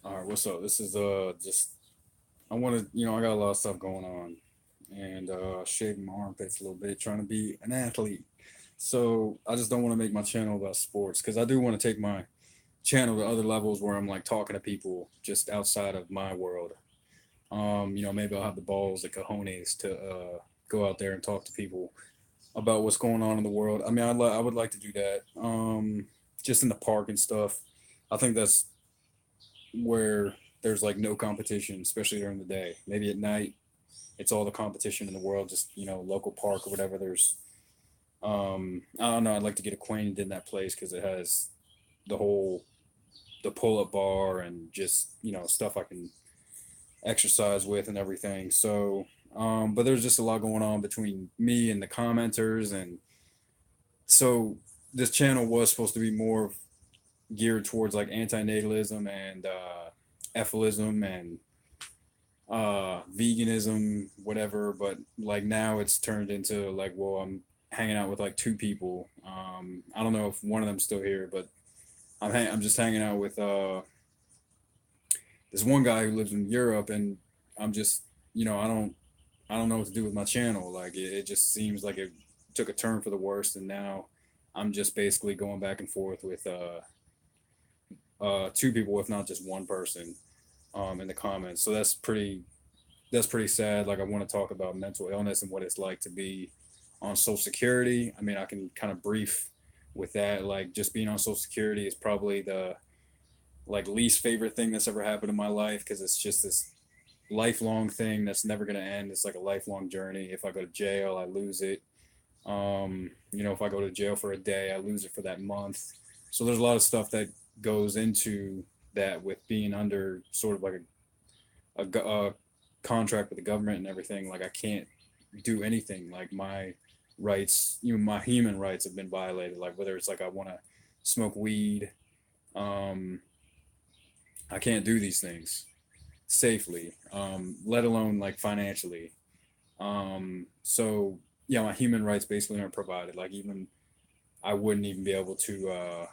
All right, what's up? This is just I want to I got a lot of stuff going on, and shaving my armpits a little bit, trying to be an athlete. So I just don't want to make my channel about sports because I do want to take my channel to other levels where I'm like talking to people just outside of my world. Maybe I'll have the balls, the cojones to go out there and talk to people about what's going on in the world. I mean, I would like to do that. Just in the park and stuff. I think that's where there's like no competition, especially during the day. Maybe at night, it's all the competition in the world. Just local park or whatever. I don't know. I'd like to get acquainted in that place because it has the whole the pull up bar and just stuff I can exercise with and everything. So, but there's just a lot going on between me and the commenters, and so this channel was supposed to be more geared towards like antinatalism and ephilism and veganism, whatever. But like now it's turned into like, well, I'm hanging out with like two people. I don't know if one of them's still here, but I'm just hanging out with this one guy who lives in Europe, and I'm just I don't know what to do with my channel. Like it just seems like it took a turn for the worst, and now I'm just basically going back and forth with two people, if not just one person, in the comments. So that's pretty sad. Like I want to talk about mental illness and what it's like to be on Social Security. I mean, I can kind of brief with that. Like just being on Social Security is probably the like least favorite thing that's ever happened in my life because it's just this lifelong thing that's never going to end. It's like a lifelong journey. If I go to jail, I lose it. If I go to jail for a day, I lose it for that month. So there's a lot of stuff that goes into that with being under sort of like a contract with the government and everything. Like I can't do anything. Like my rights, my human rights have been violated. Like whether it's like I want to smoke weed, um, I can't do these things safely, let alone like financially. So yeah, my human rights basically aren't provided. Like even I wouldn't even be able to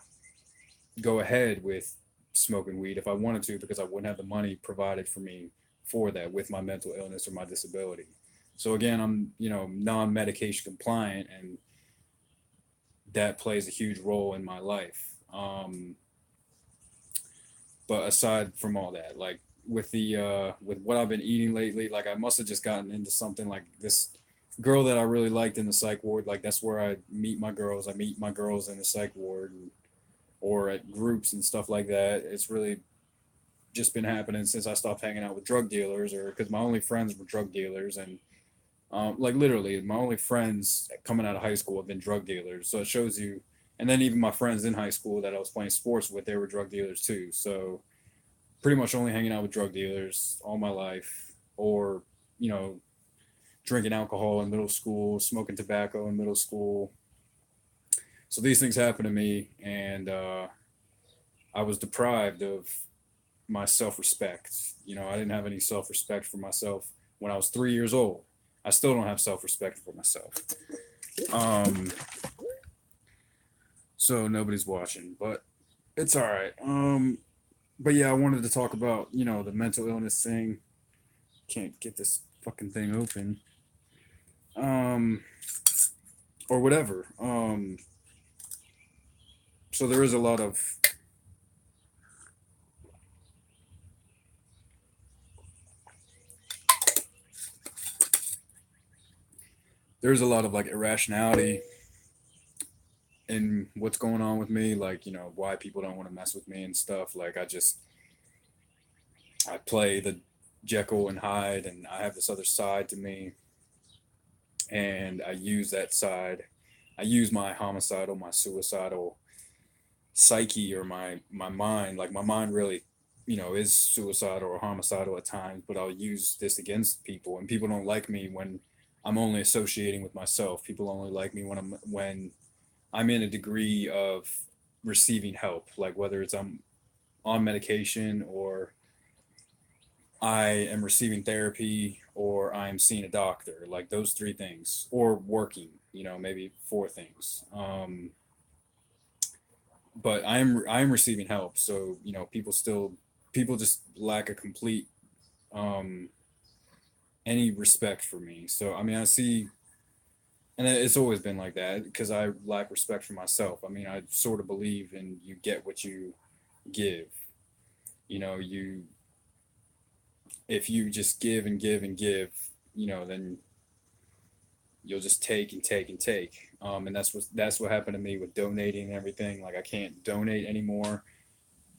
go ahead with smoking weed if I wanted to because I wouldn't have the money provided for me for that with my mental illness or my disability. So again, I'm non-medication compliant, and that plays a huge role in my life. But aside from all that, like with what I've been eating lately, like I must have just gotten into something like this girl that I really liked in the psych ward. Like that's where I meet my girls. I meet my girls in the psych ward or at groups and stuff like that. It's really just been happening since I stopped hanging out with drug dealers, or because my only friends were drug dealers, and like literally my only friends coming out of high school have been drug dealers. So it shows you. And then even my friends in high school that I was playing sports with, they were drug dealers too. So pretty much only hanging out with drug dealers all my life, or you know, drinking alcohol in middle school, smoking tobacco in middle school. So these things happened to me, and I was deprived of my self-respect. I didn't have any self-respect for myself when I was 3 years old. I still don't have self-respect for myself. Um, so nobody's watching, but it's all right. But yeah, I wanted to talk about the mental illness thing. Can't get this fucking thing open. Um, or whatever. So there is a lot of there's a lot of like irrationality in what's going on with me, like why people don't want to mess with me and stuff. Like I play the Jekyll and Hyde, and I have this other side to me, and I use that side. I use my homicidal, my suicidal psyche, or my mind. Like my mind really, is suicidal or homicidal at times, but I'll use this against people, and people don't like me when I'm only associating with myself. People only like me when I'm in a degree of receiving help, like whether it's I'm on medication, or I am receiving therapy, or I'm seeing a doctor, like those three things, or working, maybe four things. But I'm receiving help, so people still people just lack a complete um any respect for me. So I mean, I see, and it's always been like that because I lack respect for myself. I mean, I sort of believe in you get what you give. You know, you if you just give and give and give, then you'll just take and take and take. And that's what happened to me with donating and everything. Like I can't donate anymore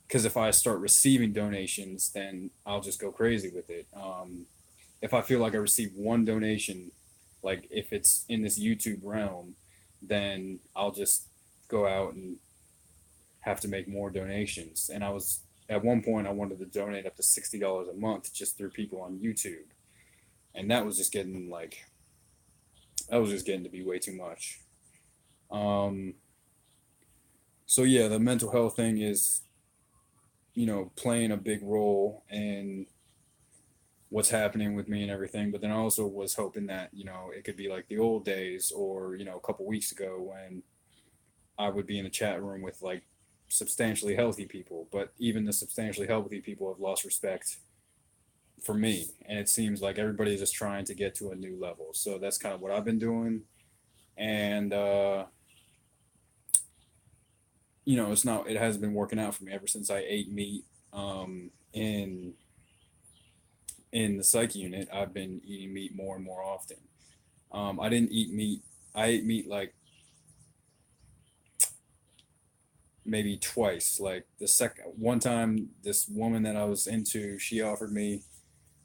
because if I start receiving donations, then I'll just go crazy with it. If I feel like I receive one donation, like if it's in this YouTube realm, then I'll just go out and have to make more donations. And I was at one point I wanted to donate up to $60 a month just through people on YouTube, and that was just getting to be way too much. Um, so yeah, the mental health thing is playing a big role in what's happening with me and everything. But then I also was hoping that it could be like the old days, or a couple weeks ago when I would be in a chat room with like substantially healthy people, but even the substantially healthy people have lost respect for me, and it seems like everybody's just trying to get to a new level. So that's kind of what I've been doing, and it hasn't been working out for me ever since I ate meat in the psych unit. I've been eating meat more and more often. I didn't eat meat. I ate meat like maybe twice. Like the second one time, this woman that I was into, she offered me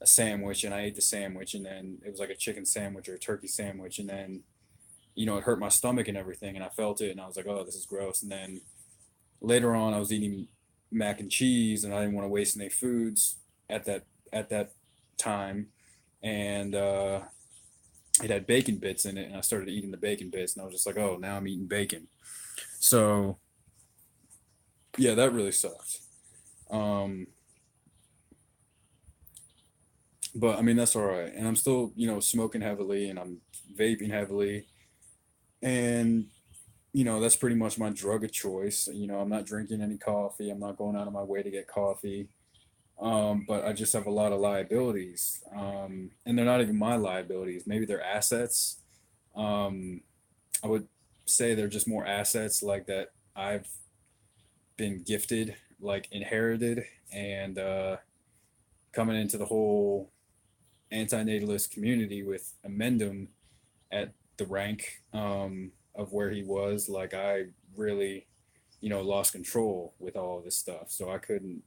a sandwich, and I ate the sandwich, and then it was like a chicken sandwich or a turkey sandwich, and then it hurt my stomach and everything, and I felt it, and I was like, oh, this is gross. And then later on, I was eating mac and cheese, and I didn't want to waste any foods at that time, and it had bacon bits in it, and I started eating the bacon bits, and I was just like, oh, now I'm eating bacon. So yeah, that really sucked. Um, but I mean, that's all right. And I'm still, smoking heavily, and I'm vaping heavily, and that's pretty much my drug of choice. I'm not drinking any coffee. I'm not going out of my way to get coffee. But I just have a lot of liabilities, and they're not even my liabilities. Maybe they're assets. Um, I would say they're just more assets like that I've been gifted, like inherited, and coming into the whole antinatalist community with Amendum at the rank of where he was, like I really, lost control with all of this stuff. So I couldn't,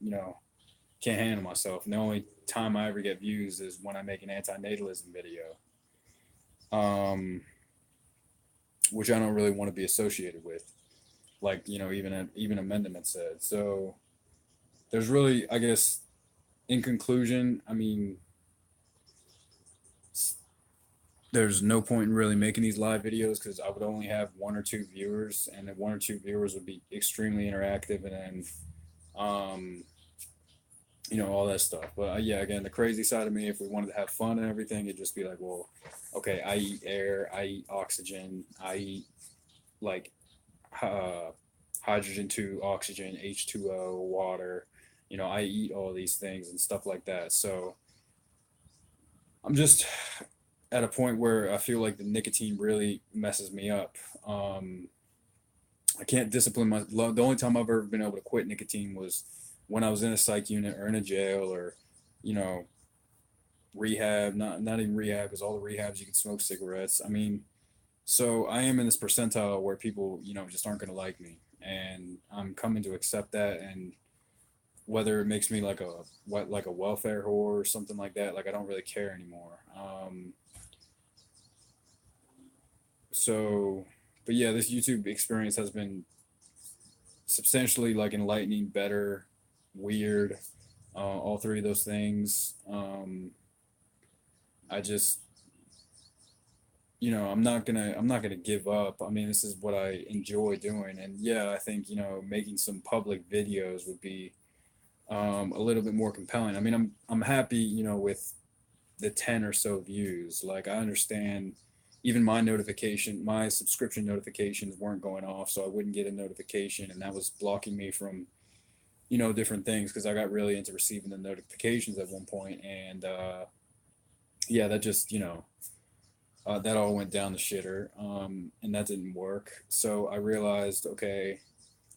can't handle myself. And the only time I ever get views is when I make an antinatalism video, um, which I don't really want to be associated with. Like, even Amendment said. So there's really, I guess, in conclusion, I mean, there's no point in really making these live videos because I would only have one or two viewers, and then one or two viewers would be extremely interactive, and then, um, all that stuff. But yeah, again, the crazy side of me, if we wanted to have fun and everything, it'd just be like, well, okay, I eat air, I eat oxygen, I eat like uh, hydrogen to oxygen, H2O, water. I eat all these things and stuff like that. So I'm just at a point where I feel like the nicotine really messes me up. I can't discipline my. The only time I've ever been able to quit nicotine was when I was in a psych unit or in a jail or, you know, rehab. Not even rehab, because all the rehabs you can smoke cigarettes. I mean, so I am in this percentile where people, just aren't gonna like me, and I'm coming to accept that. And whether it makes me like a welfare whore or something like that, like I don't really care anymore. So, but yeah, this YouTube experience has been substantially like enlightening, better, weird, all three of those things. I just, I'm not gonna give up. I mean, this is what I enjoy doing, and yeah, I think making some public videos would be a little bit more compelling. I mean, I'm happy, with the 10 or so views. Like I understand even my subscription notifications weren't going off, so I wouldn't get a notification, and that was blocking me from, different things because I got really into receiving the notifications at one point, and yeah, that just that all went down the shitter, and that didn't work. So I realized, okay,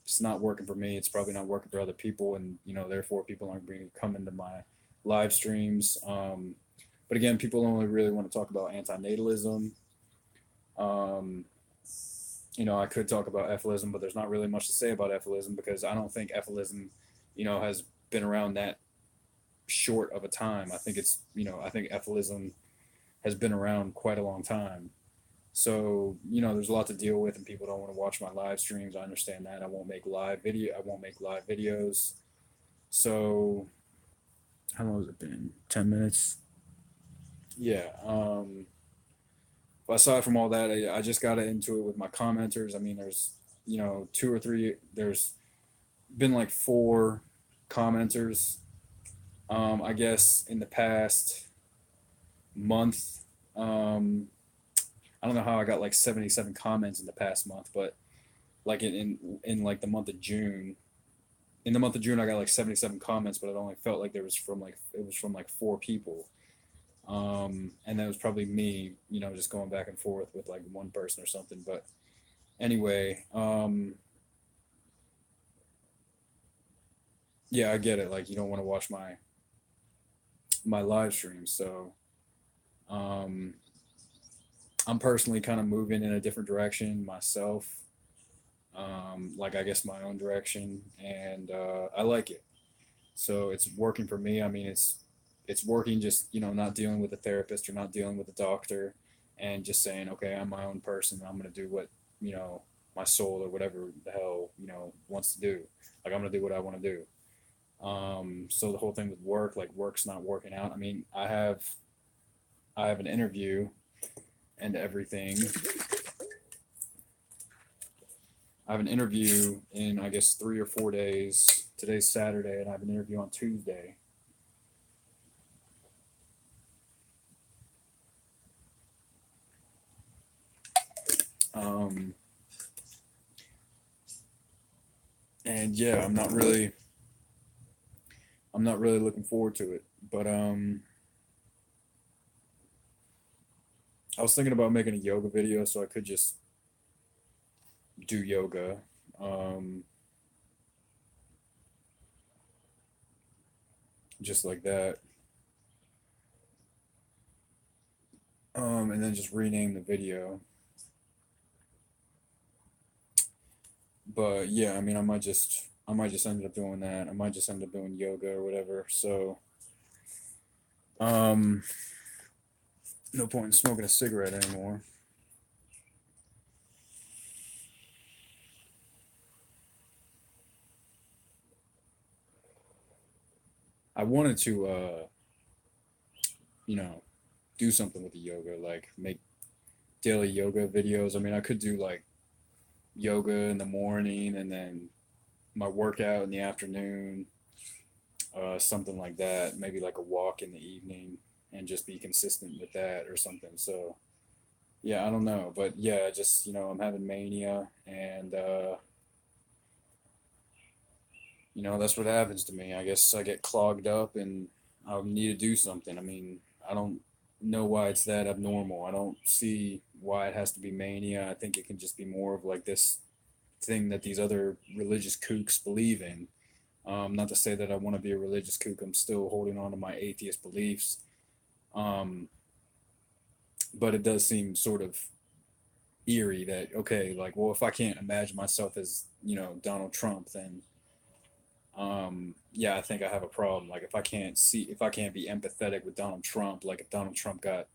it's not working for me. It's probably not working for other people, and therefore people aren't going to come into my live streams. But again, people only really want to talk about antinatalism. Um, I could talk about FLism, but there's not really much to say about FLism because I don't think FLism, has been around that short of a time. I think I think FLism has been around quite a long time. So, there's a lot to deal with and people don't want to watch my live streams. I understand that. I won't make live videos. So, how long has it been? 10 minutes? Yeah. Aside from all that, I just got into it with my commenters. I mean, there's, two or three, there's been like four commenters, I guess, in the past month. I don't know how I got like 77 comments in the past month, but like in like the month of June, in the month of June, I got like 77 comments, but it only felt like it was from like four people. And that was probably me, just going back and forth with like one person or something. But anyway, yeah, I get it. Like you don't want to watch my live streams, so um, I'm personally kind of moving in a different direction myself. Like I guess my own direction, and I like it. So it's working for me. I mean, it's working. Just not dealing with a therapist or not dealing with a doctor, and just saying, okay, I'm my own person. I'm gonna do what my soul or whatever the hell wants to do. Like I'm gonna do what I want to do. So the whole thing with work, like work's not working out. I mean, I have an interview and everything. I have an interview in I guess 3 or 4 days. Today's Saturday, and I have an interview on Tuesday. Um, and yeah, I'm not really looking forward to it. But I was thinking about making a yoga video so I could just do yoga. Um, just like that. And then just rename the video. But yeah, I mean, I might just end up doing that. I might just end up doing yoga or whatever. So, um, no point in smoking a cigarette anymore. I wanted to, you know, do something with the yoga, like make daily yoga videos. I mean, I could do like yoga in the morning and then my workout in the afternoon, something like that. Maybe like a walk in the evening and just be consistent with that or something. So, yeah, I don't know. But yeah, just, I'm having mania and, that's what happens to me. I guess I get clogged up and I need to do something. I mean, I don't know why it's that abnormal. I don't see why it has to be mania. I think it can just be more of like this thing that these other religious kooks believe in. Not to say that I want to be a religious kook. I'm still holding on to my atheist beliefs. Um, but it does seem sort of eerie that, okay, like, well, if I can't imagine myself as, Donald Trump, then yeah, I think I have a problem. Like if I can't be empathetic with Donald Trump, like if Donald Trump got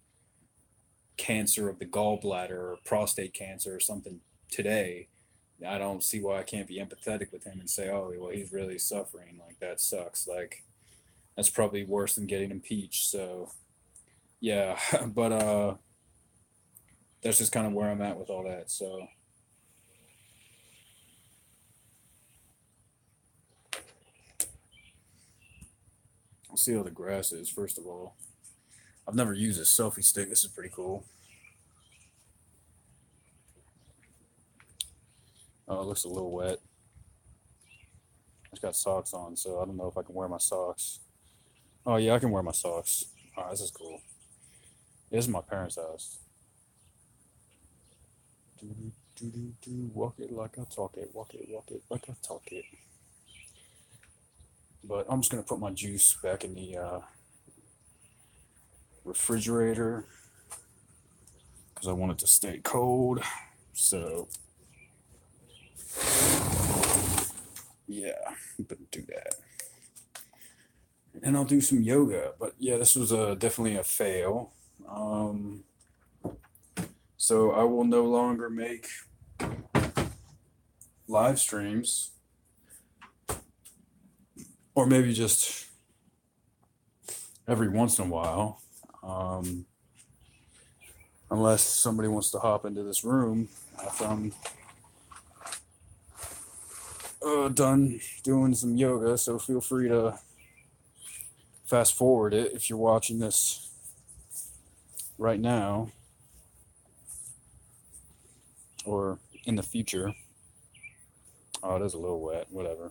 cancer of the gallbladder or prostate cancer or something today, I don't see why I can't be empathetic with him and say, oh, well, he's really suffering. Like that sucks. Like that's probably worse than getting impeached. So yeah, but that's just kind of where I'm at with all that. So I'll see how the grass is first of all. I've never used a selfie stick. This is pretty cool. Oh, it looks a little wet. It's got socks on, so I don't know if I can wear my socks. Oh yeah, I can wear my socks. All right, this is cool. This is my parents' house. Walk it like I talk it. Walk it, walk it like I talk it. But I'm just gonna put my juice back in the refrigerator because I want it to stay cold. So yeah, I'm gonna do that. And I'll do some yoga. But yeah, this was definitely a fail. Um, so I will no longer make live streams, or maybe just every once in a while. Um, Unless somebody wants to hop into this room after I'm done doing some yoga. So feel free to fast forward it if you're watching this right now or in the future. Oh, it is a little wet. Whatever.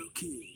Okay.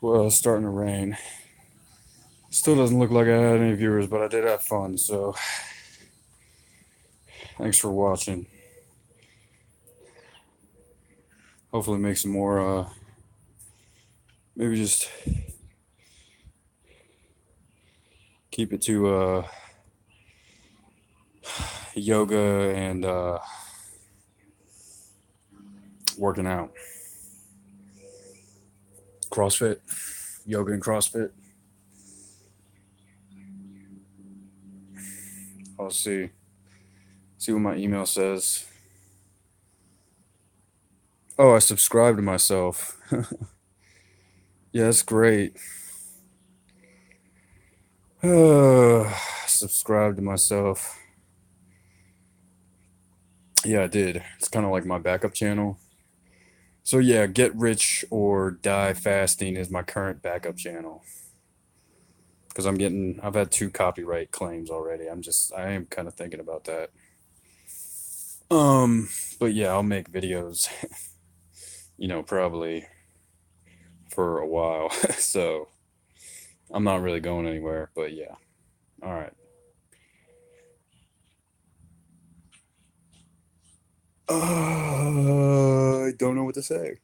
Well, it's starting to rain. Still doesn't look like I had any viewers, but I did have fun, so thanks for watching. Hopefully make some more, maybe just keep it to yoga and working out. CrossFit, yoga and CrossFit. I'll see what my email says. Oh, I subscribed to myself. Yeah, that's great. Subscribe to myself. Yeah, I did. It's kind of like my backup channel. So yeah, Get Rich or Die Fasting is my current backup channel. Because I've had 2 copyright claims already. I am kind of thinking about that. But yeah, I'll make videos, probably for a while. So I'm not really going anywhere, but yeah. All right. I don't know what to say.